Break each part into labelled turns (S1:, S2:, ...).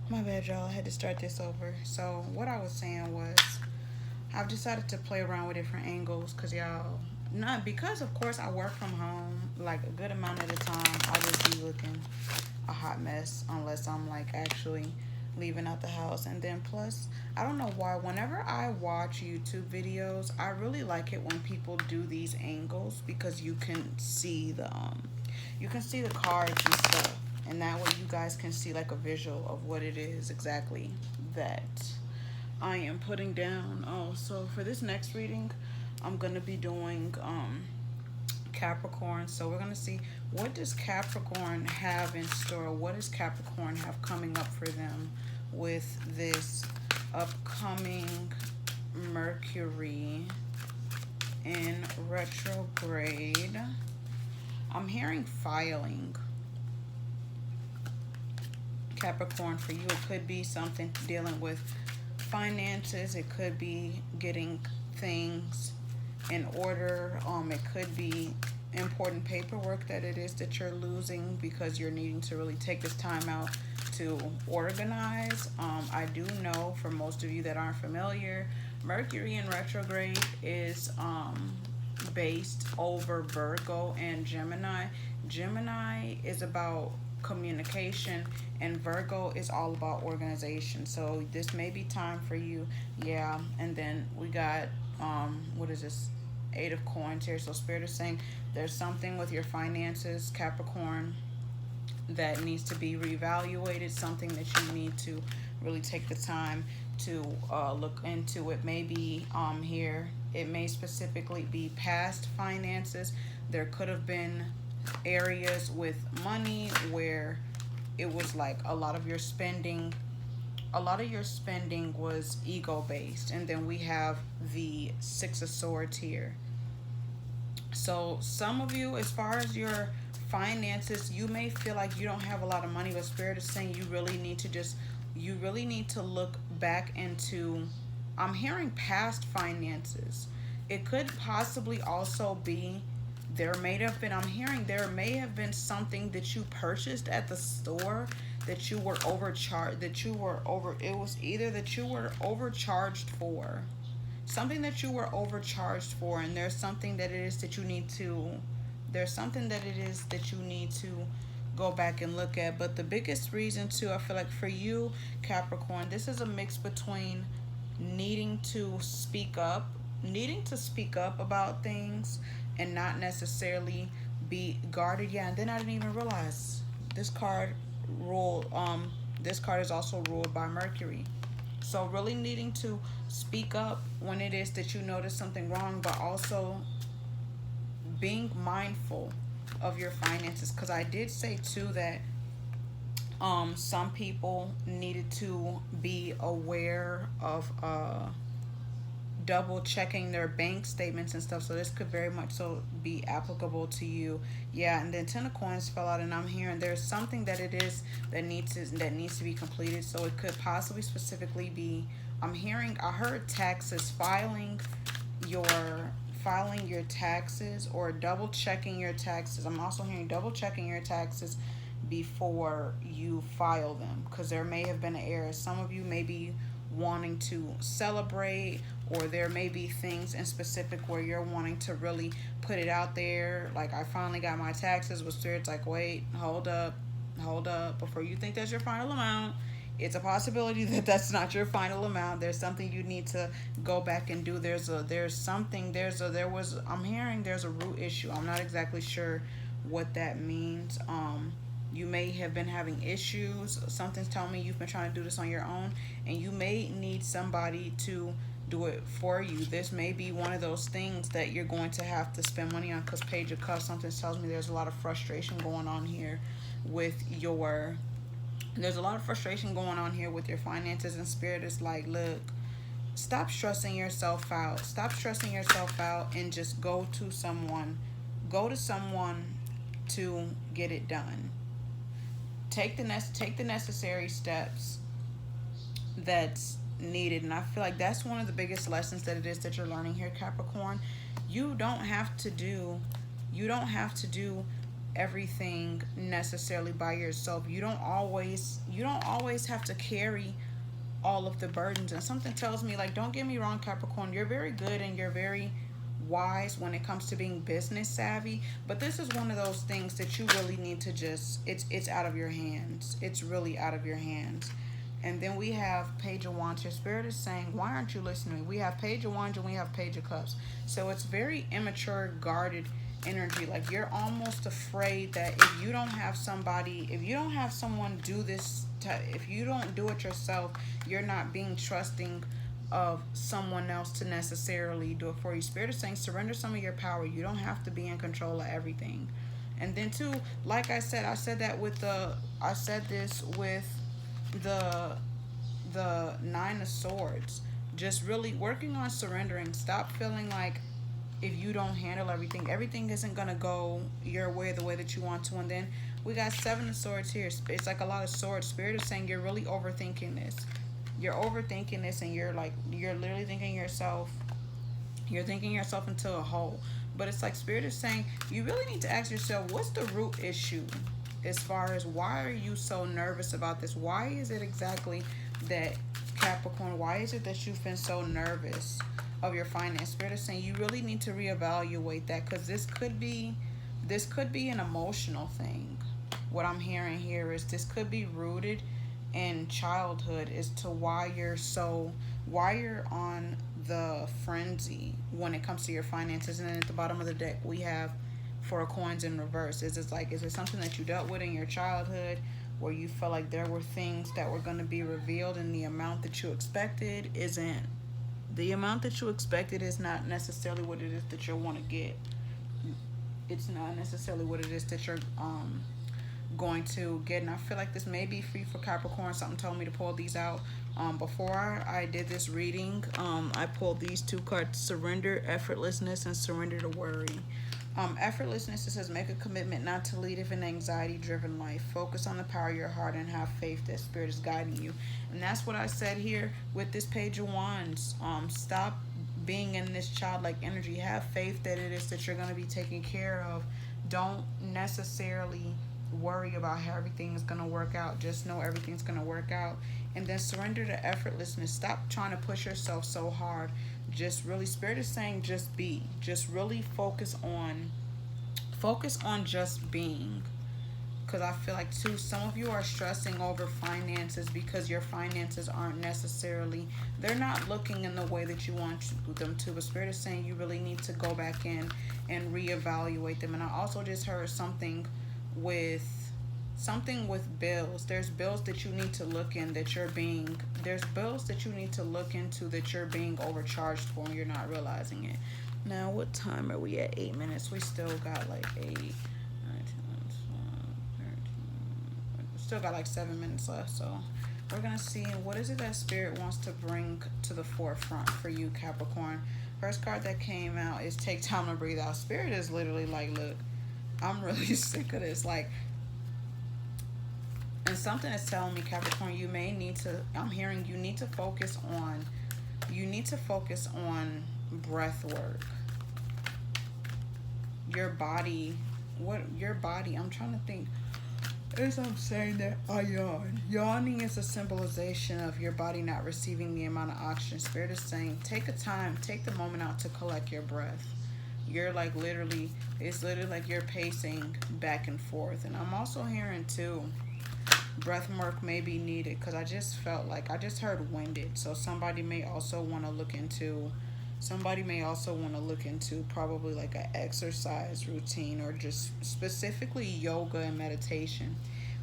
S1: My bad, y'all. I had to start this over. So what I was saying was, I've decided to play around with different angles, cause y'all, not because of course I work from home like a good amount of the time. I'll just be looking a hot mess unless I'm like actually leaving out the house. And then plus, I don't know why, whenever I watch YouTube videos, I really like it when people do these angles because you can see the cards and stuff. And that way you guys can see like a visual of what it is exactly that I am putting down. Oh, so for this next reading, I'm gonna be doing Capricorn. So we're gonna see, what does Capricorn have in store? What does Capricorn have coming up for them with this upcoming Mercury in retrograde? I'm hearing filing. Capricorn, for you, it could be something dealing with finances. It could be getting things in order. It could be important paperwork that it is that you're losing because you're needing to really take this time out to organize. I do know, for most of you that aren't familiar, Mercury in retrograde is based over Virgo and Gemini. Gemini is about communication, and Virgo is all about organization. So this may be time for you. Yeah. And then we got what is this? Eight of coins here. So Spirit is saying there's something with your finances, Capricorn, that needs to be reevaluated, something that you need to really take the time to look into. It may be here, it may specifically be past finances. There could have been areas with money where it was like a lot of your spending was ego based. And then we have the Six of Swords here. So some of you, as far as your finances, you may feel like you don't have a lot of money, but Spirit is saying you really need to look back into, I'm hearing past finances. It could possibly also be, there may have been, I'm hearing there may have been something that you purchased at the store that you were overcharged, it was either that you were overcharged for, something that you were overcharged for, and there's something that it is that you need to, there's something that it is that you need to go back and look at. But the biggest reason too, I feel like for you, Capricorn, this is a mix between needing to speak up, about things, and not necessarily be guarded. Yeah. And then I didn't even realize this card ruled this card is also ruled by Mercury. So really needing to speak up when it is that you notice something wrong, but also being mindful of your finances. Because I did say too that some people needed to be aware of double checking their bank statements and stuff. So this could very much so be applicable to you. Yeah. And then Ten of Coins fell out, and I'm hearing there's something that it is that needs to be completed. So it could possibly specifically be, I heard taxes, your filing your taxes, or double checking your taxes. I'm also hearing double checking your taxes before you file them, because there may have been an error. Some of you may be wanting to celebrate, or there may be things in specific where you're wanting to really put it out there, like, I finally got my taxes, but Spirit's like, wait, hold up, before you think that's your final amount, it's a possibility that that's not your final amount. There's something you need to go back and do. I'm hearing there's a root issue. I'm not exactly sure what that means. You may have been having issues. Something's telling me you've been trying to do this on your own, and you may need somebody to do it for you. This may be one of those things that you're going to have to spend money on, because Page of Cups, something tells me there's a lot of frustration going on here with your finances. And Spirit is like, look, stop stressing yourself out. And just go to someone. To get it done. Take the necessary steps that's needed. And I feel like that's one of the biggest lessons that it is that you're learning here, Capricorn. You don't have to do everything necessarily by yourself. You don't always have to carry all of the burdens. And something tells me, like, don't get me wrong, Capricorn, you're very good and you're very wise when it comes to being business savvy, but this is one of those things that you really need to just, it's out of your hands. It's really out of your hands. And then we have Page of Wands. Your spirit is saying, why aren't you listening? We have Page of Wands and we have Page of Cups. So it's very immature, guarded energy. Like, you're almost afraid that if you don't have somebody, if you don't have someone do this, if you don't do it yourself, you're not being trusting of someone else to necessarily do it for you. Spirit is saying, surrender some of your power. You don't have to be in control of everything. And then too, like I said this with the Nine of Swords. Just really working on surrendering. Stop feeling like if you don't handle everything isn't gonna go your way, the way that you want to. And then we got Seven of Swords here. It's like a lot of swords. Spirit is saying you're really overthinking this. You're overthinking this, and you're literally thinking yourself into a hole. But it's like Spirit is saying you really need to ask yourself, what's the root issue as far as why are you so nervous about this? Why is it exactly that, Capricorn, why is it that you've been so nervous of your finance? Spirit is saying you really need to reevaluate that, because this could be an emotional thing. What I'm hearing here is this could be rooted in childhood as to why you're on the frenzy when it comes to your finances. And then at the bottom of the deck we have Four of Coins in reverse. Is it something that you dealt with in your childhood where you felt like there were things that were going to be revealed, and the amount that you expected is not necessarily what it is that you want to get. It's not necessarily what it is that you're going to get. And I feel like this may be free for Capricorn. Something told me to pull these out. Before I did this reading, I pulled these two cards: surrender, effortlessness, and surrender to worry. Effortlessness, it says make a commitment not to lead an anxiety driven life. Focus on the power of your heart and have faith that Spirit is guiding you. And that's what I said here with this Page of Wands. Stop being in this childlike energy. Have faith that it is that you're going to be taken care of. Don't necessarily worry about how everything is going to work out. Just know everything's going to work out. And then surrender to effortlessness. Stop trying to push yourself so hard. Just really, Spirit is saying just be. Just really focus on just being. Because I feel like too, some of you are stressing over finances because your finances aren't necessarily, they're not looking in the way that you want them to. But Spirit is saying you really need to go back in and reevaluate them. And I also just heard something with bills. There's bills that you need to look in that there's bills that you need to look into that you're being overcharged for and you're not realizing it. Now, what time are we at? 8 minutes. We still got like 8, 9, 10, 12, 13. Still got like 7 minutes left. So we're going to see what is it that Spirit wants to bring to the forefront for you, Capricorn. First card that came out is take time to breathe out. Spirit is literally like, look, I'm really sick of this. Like, and something is telling me, Capricorn, you may need to, I'm hearing you need to focus on breath work. Your body, I'm trying to think. As I'm saying that, I yawn. Yawning is a symbolization of your body not receiving the amount of oxygen. Spirit is saying, take the moment out to collect your breath. You're like literally, it's literally like you're pacing back and forth. And I'm also hearing too, breath work may be needed, because I just felt like I just heard winded. So somebody may also want to look into probably like an exercise routine, or just specifically yoga and meditation.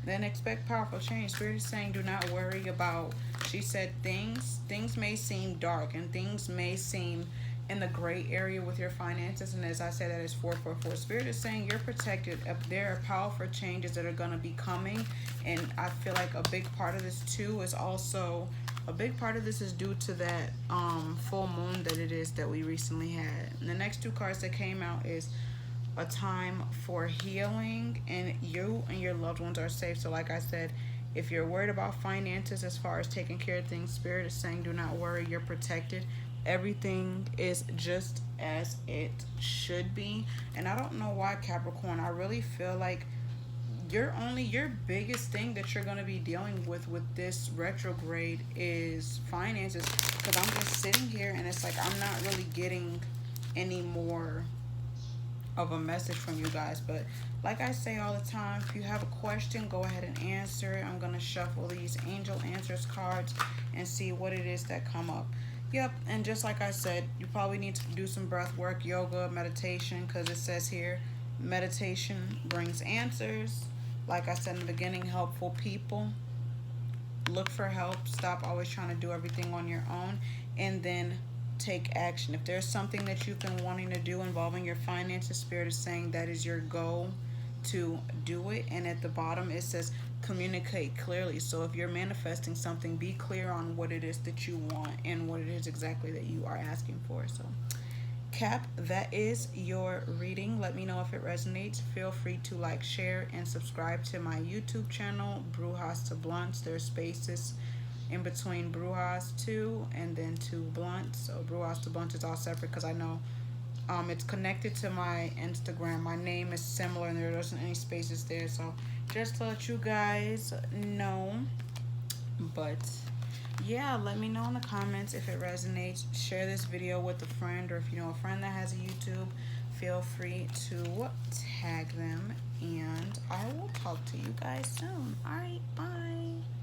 S1: Then expect powerful change. Spirit is saying do not worry about, she said, things may seem dark and things may seem in the gray area with your finances. And as I said, that is 444. Spirit is saying you're protected. There are powerful changes that are going to be coming. And I feel like a big part of this too is also, a big part of this is due to that full moon that it is that we recently had. And the next two cards that came out is a time for healing, and you and your loved ones are safe. So like I said, if you're worried about finances as far as taking care of things, Spirit is saying do not worry, you're protected. Everything is just as it should be. And I don't know why, Capricorn, I really feel like your biggest thing that you're going to be dealing with this retrograde is finances, because I'm just sitting here and it's like I'm not really getting any more of a message from you guys. But like I say all the time, if you have a question, go ahead and answer it. I'm going to shuffle these angel answers cards and see what it is that come up. Yep, and just like I said, you probably need to do some breath work, yoga, meditation, because it says here meditation brings answers. Like I said in the beginning, helpful people. Look for help. Stop always trying to do everything on your own. And then take action. If there's something that you've been wanting to do involving your finances, Spirit is saying that is your goal to do it. And at the bottom it says communicate clearly. So if you're manifesting something, be clear on what it is that you want and what it is exactly that you are asking for. So Cap, that is your reading. Let me know if it resonates. Feel free to like, share, and subscribe to my YouTube channel, BrujastoBlunts. There's spaces in between Brujas 2 and then 2 Blunts. So BrujastoBlunts is all separate because I know it's connected to my Instagram. My name is similar and there isn't any spaces there. So just to let you guys know. But yeah, let me know in the comments if it resonates. Share this video with a friend, or if you know a friend that has a YouTube, feel free to tag them. And I will talk to you guys soon. All right, bye.